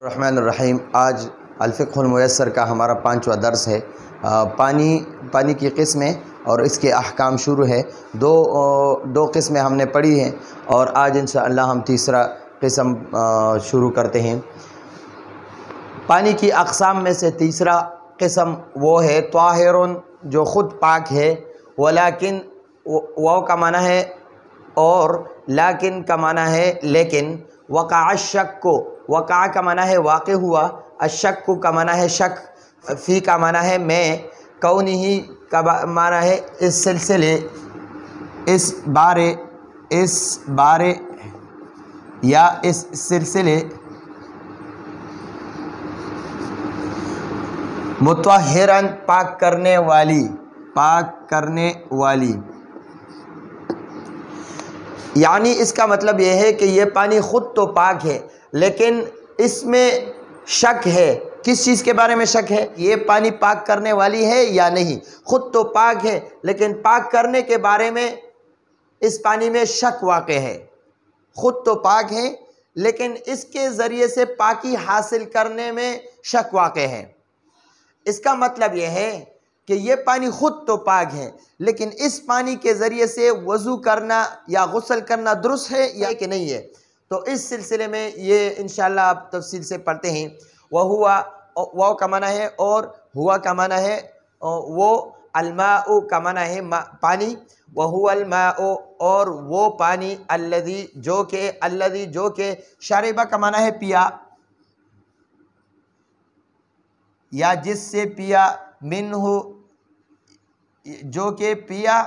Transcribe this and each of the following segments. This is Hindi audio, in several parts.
रहमानिर्रहीम। आज अल-फ़िक़्हुल मुयस्सर का हमारा 5वां दर्स है। पानी की क़िस्में और इसके अहकाम शुरू है। दो क़िस्में हमने पढ़ी हैं और आज इंशाअल्लाह हम तीसरा क़िस्म शुरू करते हैं। पानी की अक़साम में से तीसरा क़िस्म वो है ताहिरुन, जो ख़ुद पाक है। वलाकिन, वाव का माना है और, लाकिन का माना है लेकिन। वक़ा अश्शक्कु, वक़ा का माना है वाक़ हुआ, अश्शक्कु का माना है शक, फ़ी का माना है में, कौनिही का माना है इस सिलसिले, इस बारे या इस सिलसिले। मुत्तहिरन, पाक करने वाली। यानी इसका मतलब यह है कि ये पानी ख़ुद तो पाक है लेकिन इसमें शक है। किस चीज़ के बारे में शक है? ये पानी पाक करने वाली है या नहीं। ख़ुद तो पाक है लेकिन पाक करने के बारे में इस पानी में शक वाक़े है। ख़ुद तो पाक है लेकिन इसके ज़रिए से पाकी हासिल करने में शक वाक़े है। इसका मतलब यह है कि ये पानी ख़ुद तो पाक है लेकिन इस पानी के ज़रिए से वज़ू करना या गुस्ल करना दुरुस्त है या कि नहीं है। तो इस सिलसिले में ये इंशाअल्लाह आप तफसील से पढ़ते हैं। वहुआ, वाव का माना है और, हुआ का माना है वो, अलमाउ का माना है पानी। वहुअल माउ, और वो पानी, अल्लज़ी जो के, शरिबा का माना है पिया या जिससे पिया, मिन्हु जो के पिया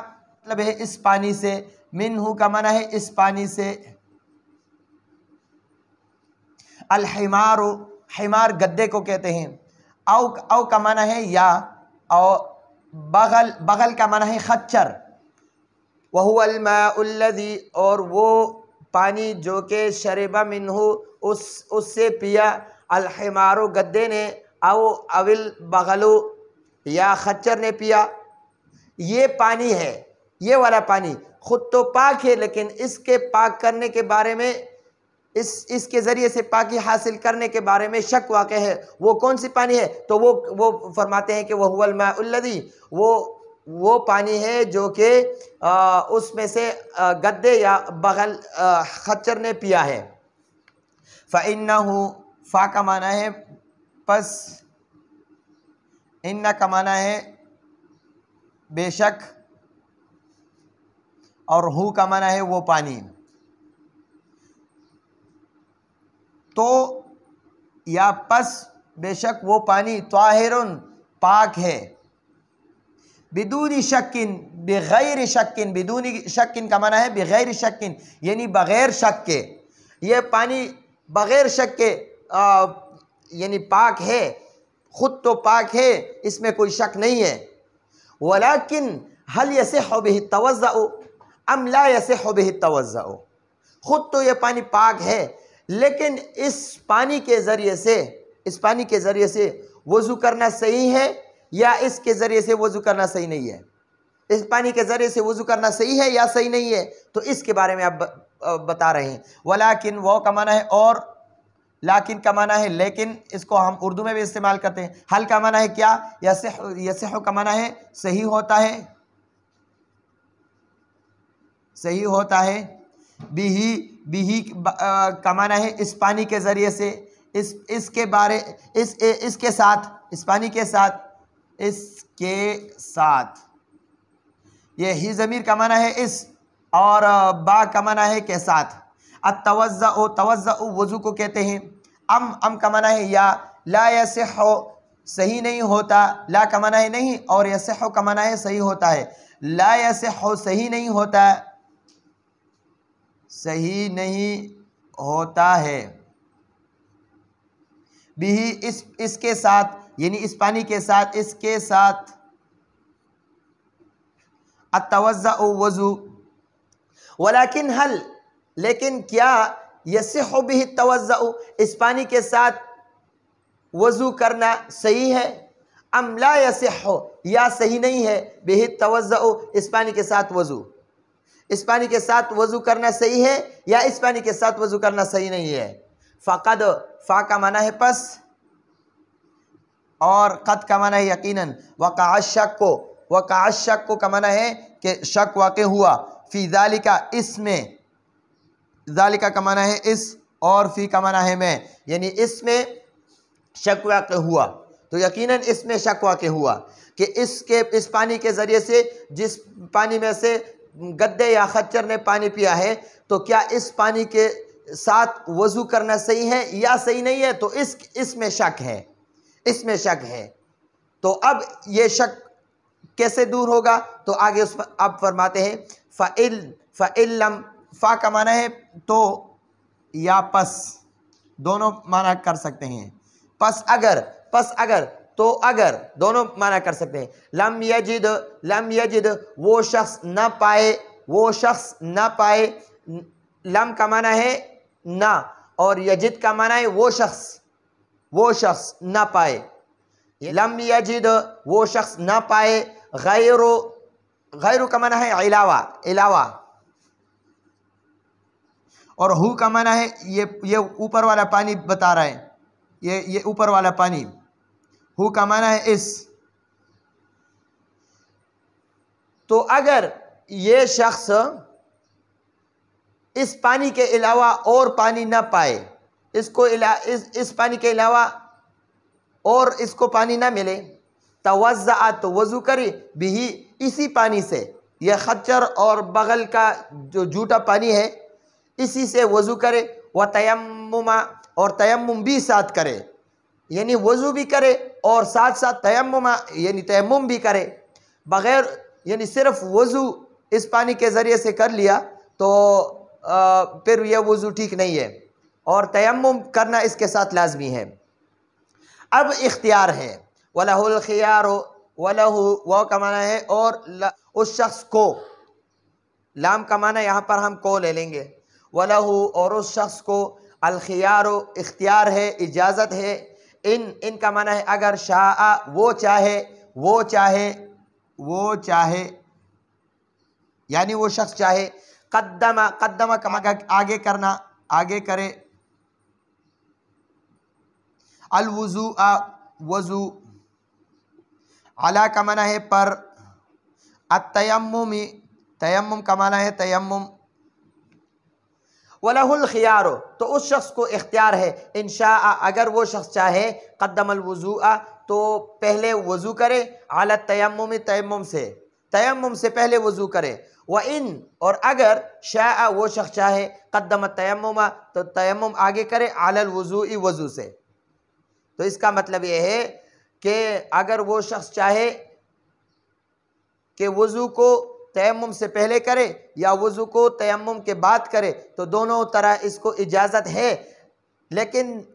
मतलब है इस पानी से, मिन्हु का माना है इस पानी से। अल हिमार, हिमार गद्दे को कहते हैं। औ का माना है या, और बगल का माना है खच्चर। वहुअल माउल्लज़ी, और वो पानी जो के, शरिबा मिन्हु उससे पिया, अल हिमारू गद्दे ने, अविल बगलु या खच्चर ने पिया। ये पानी है, ये वाला पानी ख़ुद तो पाक है लेकिन इसके पाक करने के बारे में, इसके ज़रिए से पाकी हासिल करने के बारे में शक वाक़े है। वो कौन सी पानी है? तो वो फरमाते हैं कि वह हुवल माउल्लज़ी, वो पानी है जो कि उसमें से गद्दे या बगल खच्चर ने पिया है। फ़इन्नहु, फ़ा का माना है पस, इन्ना का माना है बेशक, और हु का माना है वो पानी। तो या पस बेशक वो पानी, ताहिरुन पाक है, बिदूनी शक्किन, बगैर शक्किन। बिदूनी शक्किन का माना है बगैर शक्किन, यानी बग़ैर शक के। ये पानी बग़ैर शक के यानी पाक है, ख़ुद तो पाक है, इसमें कोई शक नहीं है। वलाकिन हल यसिहु बिही तवज़्ज़उ अम ला यसिहु बिही तवज़्ज़उ। ख़ुद तो ये पानी पाक है लेकिन इस पानी के ज़रिए से वज़ू करना सही है या इसके ज़रिए से वज़ू करना सही नहीं है। इस पानी के ज़रिए से वज़ू करना सही है या सही नहीं है, तो इसके बारे में आप बता रहे हैं। वलाकिन, वो का माना है और, लाकिन का माना है लेकिन। इसको हम उर्दू में भी इस्तेमाल करते हैं। हल का माना है क्या, यसिहु का माना है सही होता है, बिही का माना है इस पानी के ज़रिए से, इसके साथ, इस पानी के साथ, इसके साथ। ये ही ज़मीर का माना है इस, और बा का माना है के साथ। अत्तवज़्ज़उ, तवज़्ज़उ वज़ू को कहते हैं। अम का माना है या, ला यसिहु सही नहीं होता, ला का माना है नहीं और यसिहु का माना है सही होता है। ला यसिहु सही नहीं होता है, बिही इसके साथ, यानी इस पानी के साथ, इसके साथ। अत्तवज़्ज़उ वज़ू। वलाकिन हल, लेकिन क्या, यसिहु बिही तवज़्ज़उ इस पानी के साथ वज़ू करना सही है, अम ला यसिहु या सही नहीं है, बिही तवज़्ज़उ इस पानी के साथ वज़ू। इस पानी के साथ वज़ू करना सही है या इस पानी के साथ वज़ू करना सही नहीं है। फ़क़द, फ़ा का माना है पस और क़द का माना है यकीनन। वक़अ शक को का माना है कि शक वाक़ हुआ। फ़ी ज़ालिका, इसमें, ज़ालिका का माना है इस और फ़ी का माना है में, यानी इसमें शक वाक़ हुआ। तो यकीनन इसमें शक वाक़ हुआ कि इस पानी के ज़रिए से, जिस पानी में से गद्दे या खच्चर ने पानी पिया है, तो क्या इस पानी के साथ वज़ू करना सही है या सही नहीं है, तो इसमें शक है, इसमें शक है। तो अब ये शक कैसे दूर होगा, तो आगे उस पर आप फरमाते हैं फ़इल्लम, फ़ा का माना है तो या पस, दोनों माना कर सकते हैं। पस अगर, तो अगर, दोनों माना कर सकते हैं। लम यजिद, वो शख्स न पाए, लम का माना है ना और यजिद का माना है वो शख्स न पाए। लम यजिद, वो शख्स न पाए। गैरो का माना है इलावा और हु का माना है ये ऊपर वाला पानी बता रहा है, ये ऊपर वाला पानी। हु का माना है इस। तो अगर ये शख्स इस पानी के अलावा और पानी ना पाए, इस पानी के अलावा और इसको पानी ना मिले, तवज़्ज़अ, तो वज़ू करे, बिही, इसी पानी से, यह खच्चर और बगल का जो झूठा पानी है इसी से वज़ू करे। व तयम्मुमा, और तयम्मुम भी साथ करे, यानी वज़ू भी करे और साथ साथ तयम्मुमा यानी तयम्मुम भी करे। बग़ैर, यानी सिर्फ वज़ू इस पानी के ज़रिए से कर लिया तो फिर यह वज़ू ठीक नहीं है, और तयम्मुम करना इसके साथ लाजमी है। अब इख्तियार है, वलहुल खियारो, वलहु वो का माना है और उस शख्स को, लाम का माना यहाँ पर हम को ले लेंगे। वलहु, और उस शख्स को, अल खियारो, इख्तियार है, इजाज़त है। इन का माना है अगर, शाआ, वो चाहे, यानी वो शख्स चाहे। कद्दमा का माना आगे करना, आगे करे। अल वज़ू, वज़ू। अला का माना है पर। अत्तयम्मुमी, तयम्मुम का माना है तयम्मुम। वलहुल खियारो, तो उस शख्स को इख्तियार है। इंशा, अगर वो शख्स चाहे, कद्दमल वज़ूअ, तो पहले वज़ू करे, अला तयम्मुम, तयम्मुम से पहले वज़ू करे। व इन, और अगर, शाअ, वो शख्स चाहे, कद्दम तयम्मुम, तो तयम्मुम आगे करे, अलल वज़ूइ, वज़ू से। तो इसका मतलब ये है कि अगर वो शख्स चाहे कि वज़ू को तयम्मुम से पहले करे या वज़ू को तयम्मुम के बाद करे, तो दोनों तरह इसको इजाज़त है। लेकिन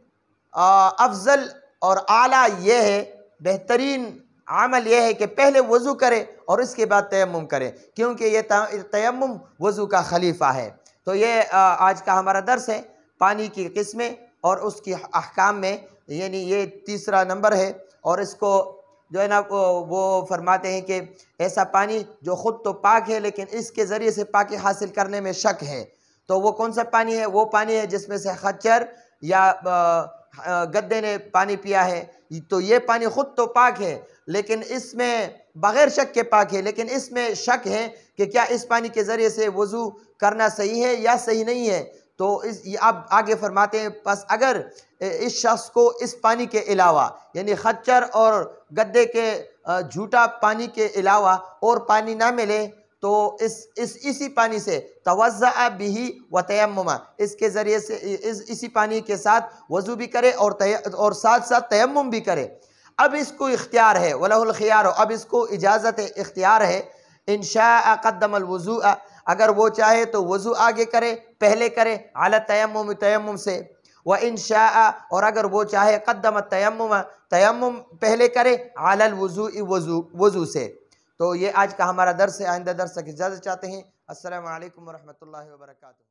अफजल और आला ये है, बेहतरीन अमल यह है कि पहले वज़ू करे और इसके बाद तयम्मुम करे, क्योंकि ये तयम्मुम वज़ू का खलीफा है। तो ये आज का हमारा दर्स है पानी की किस्में और उसकी अहकाम में, यानी ये तीसरा नंबर है। और इसको जो है ना वो फरमाते हैं कि ऐसा पानी जो ख़ुद तो पाक है लेकिन इसके ज़रिए से पाकी हासिल करने में शक है, तो वो कौन सा पानी है? वो पानी है जिसमें से खच्चर या गद्दे ने पानी पिया है। तो ये पानी ख़ुद तो पाक है लेकिन इसमें बग़ैर शक के पाक है, लेकिन इसमें शक है कि क्या इस पानी के ज़रिए से वज़ू करना सही है या सही नहीं है। तो आप आगे फरमाते हैं, बस अगर इस शख्स को इस पानी के अलावा, यानी खच्चर और गद्दे के झूठा पानी के अलावा और पानी ना मिले, तो इसी पानी से तवज़्ज़अ बिही व तयम्मुमा, इसके ज़रिए से इसी पानी के साथ वज़ू भी करे और साथ साथ तयम्मुम भी करे। अब इसको इख्तियार है, वलहुल खियार, अब इसको इजाज़त है, इख्तियार है। इंशाअ क़द्दमल वज़ूअ, अगर वो चाहे तो वज़ू आगे करे, पहले करे, अला तयम्मुम, तयम्मुम से। व इंशाअ, और अगर वो चाहे, क़द्दम तयम्मुम, तयम्मुम पहले करे, अलल वज़ूइ, वज़ू से। तो ये आज का हमारा दर्स है। आइंदा दर्स तक इजाज़त चाहते हैं। अस्सलामु अलैकुम व रहमतुल्लाहि व बरकातुहू।